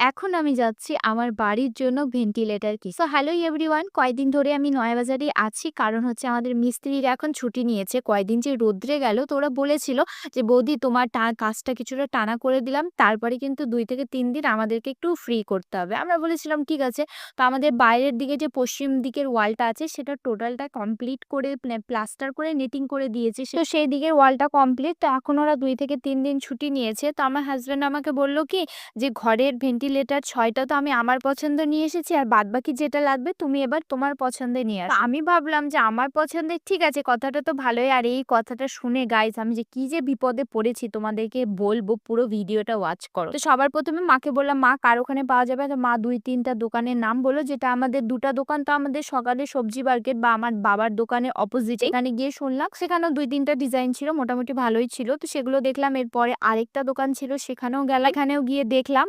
এখন আমি যাচ্ছি আমার বাড়ির জন্য ভেন্টিলেটর কি। সো হ্যালো এভরিওয়ান, কয়দিন ধরে আমি নয়াবাজারেই আছি। কারণ হচ্ছে আমাদের মিস্ত্রিরা এখন ছুটি নিয়েছে। কয়দিন যে রৌদ্রে গেল, তো ওরা বলেছিল যে, "বৌদি তোমার কাজটা কিছুটা টানা করে দিলাম। তারপরে কিন্তু ২ থেকে ৩ দিন আমাদেরকে একটু ফ্রি করতে হবে।" আমরা বলেছিলাম ঠিক আছে। তো আমাদের বাইরের দিকে যে পশ্চিম দিকের ওয়ালটা আছে সেটা টোটালটা কমপ্লিট করে প্লাস্টার করে নেটিং করে দিয়েছি। তো সেই দিকের ওয়ালটা কমপ্লিট। তো এখন ওরা ২ থেকে ৩ দিন ছুটি নিয়েছে। তো আমার হাসব্যান্ড আমাকে বলল কি যে ঘরের ভেন্টিলেটর ৬ টা তো আমি আমার পছন্দ নিয়ে এসেছি আর বাদবাকি যেটা লাগবে তুমি এবার তোমার পছন্দের নিয়ে আসো। তো আমি ভাবলাম যে আমার পছন্দের ঠিক আছে, কথাটা তো ভালোই। আর এই কথাটা শুনে গাইস আমি যে কি যে বিপদে পড়েছি তোমাদেরকে বলবো, পুরো ভিডিওটা ওয়াচ করো। তো সবার প্রথমে মাকে বললাম, মা কার ওখানে পাওয়া যাবে? তো মা ২-৩ টা দোকানের নাম বলল, যেটা আমাদের ২ টা দোকান তো আমাদের সকালে সবজি মার্কেট বা আমার বাবার দোকানের অপোজিটে। এখানে গিয়ে শুনলাম সেখানেও ২-৩ টা ডিজাইন ছিল, মোটামুটি ভালোই ছিল। তো সেগুলো দেখলাম। এরপরে আরেকটা দোকান ছিল, সেখানেও গেলাম। এখানেও গিয়ে দেখলাম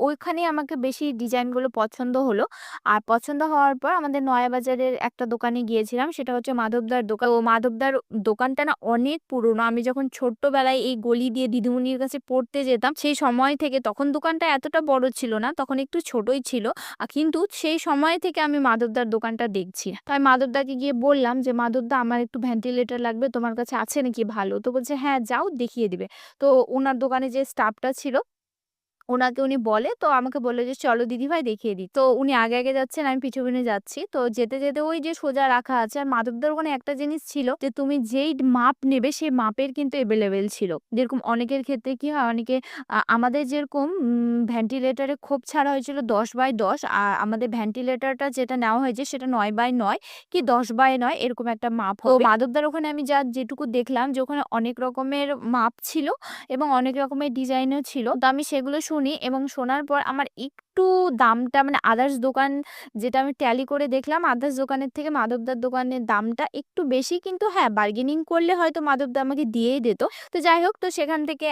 ওইখানেই আমাকে বেশি ডিজাইনগুলো পছন্দ হলো। আর পছন্দ হওয়ার পর আমাদের নয়াবাজারের একটা দোকানে গিয়েছিলাম। সেটা হচ্ছে মাধবদার দোকান। ও মাধবদার দোকানটা না অনেক পুরনো। আমি যখন ছোট্টবেলায় এই গলি দিয়ে দিদিমণির কাছে পড়তে যেতাম, সেই সময় থেকে, তখন দোকানটা এতটা বড় ছিল না, তখন একটু ছোটই ছিল। কিন্তু সেই সময় থেকে আমি মাধবদার দোকানটা দেখছি। তো আমি মাধবদাকে গিয়ে বললাম যে, "মাধবদা আমার একটু ভেন্টিলেটর লাগবে। তোমার কাছে আছে নাকি ভালো?" তো বলছে, "হ্যাঁ, যাও দেখিয়ে দিবে।" তো উনার দোকানে যে স্টাফটা ছিল উনাকে উনি বলে, তো আমাকে বলল যে, "চলো দিদিভাই দেখিয়ে দিই।" তো উনি আগে যাচ্ছেন, আমি পিছু যাচ্ছি। তো যেতে ওই যে সোজা রাখা আছে। আর মাধবদার ওখানে একটা জিনিস ছিল যে তুমি যেই মাপ নেবে সেই মাপের কিন্তু এভেইলেবল ছিল। যেরকম অনেকের ক্ষেত্রে কি হয়, অনেকে আমাদের যেরকম ভেন্টিলেটরে খোপ ছাড়া হয়েছিল 10/10, আর আমাদের ভেন্টিলেটরটা যেটা নেওয়া হয়েছে সেটা 9/9 কি 10/9 এরকম একটা মাপ হবে। তো মাধবদার ওখানে আমি যেটুকু দেখলাম যে ওখানে অনেক রকমের মাপ ছিল এবং অনেক রকমের ডিজাইনও ছিল। তো আমি সেগুলো শুনি এবং শোনার পর আমার একটু দামটা, মানে আদার্স দোকান যেটা আমি ট্যালি করে দেখলাম, আদার্স দোকানের থেকে মাধবদার দোকানের দামটা একটু বেশি। কিন্তু হ্যাঁ, বার্গেনিং করলে হয়তো মাধবদা আমাকে দিয়েই দিত। তো যাই হোক, তো সেখান থেকে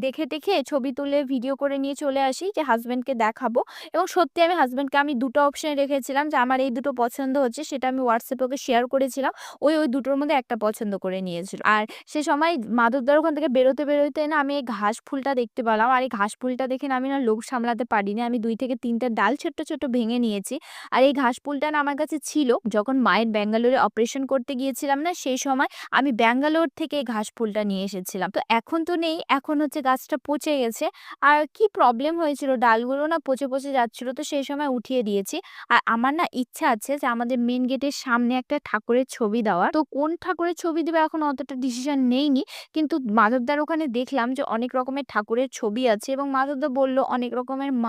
দেখে টেখে ছবি তুলে ভিডিও করে নিয়ে চলে আসি যে হাসব্যান্ডকে দেখাবো। এবং সত্যি আমি হাসব্যান্ডকে আমি ২ টো অপশন রেখেছিলাম যে আমার এই ২ টো পছন্দ হচ্ছে, সেটা আমি WhatsApp এ ওকে শেয়ার করেছিলাম। ওই ২ টোর মধ্যে একটা পছন্দ করে নিয়েছিল। আর সে সময় মাধবদার ওখান থেকে বেরোতে না আমি এই ঘাস ফুলটা দেখতে পেলাম। আর এই ঘাস ফুলটা দেখে না আমি না লোভ সামলাতে পারিনি। আমি ২ থেকে ৩ টা ডাল ছোট্ট ভেঙে নিয়েছি। আর এই ঘাস ফুলটা না আমার কাছে ছিল যখন মায়ের ব্যাঙ্গালোরে অপারেশন করতে গিয়েছিলাম না, সেই সময় আমি ব্যাঙ্গালোর থেকে এই ঘাস ফুলটা নিয়ে এসেছিলাম। তো এখন তো নেই, এখন হচ্ছে গাছটা পচে গেছে। আর কি প্রবলেম হয়েছিল, ডালগুলো না পচে যাচ্ছিল। তো সেই সময় উঠিয়ে দিয়েছি। আর আমার না ইচ্ছা আছে যে আমাদের মেইন গেটের সামনে একটা ঠাকুরের ছবি দেওয়ার। তো কোন ঠাকুরের ছবি দিবে এখনো অতটা ডিসিশন নেইনি। কিন্তু মাধবদার ওখানে দেখলাম যে অনেক রকমের ঠাকুরের ছবি আছে এবং মাধবদা বলল অনেক রকমের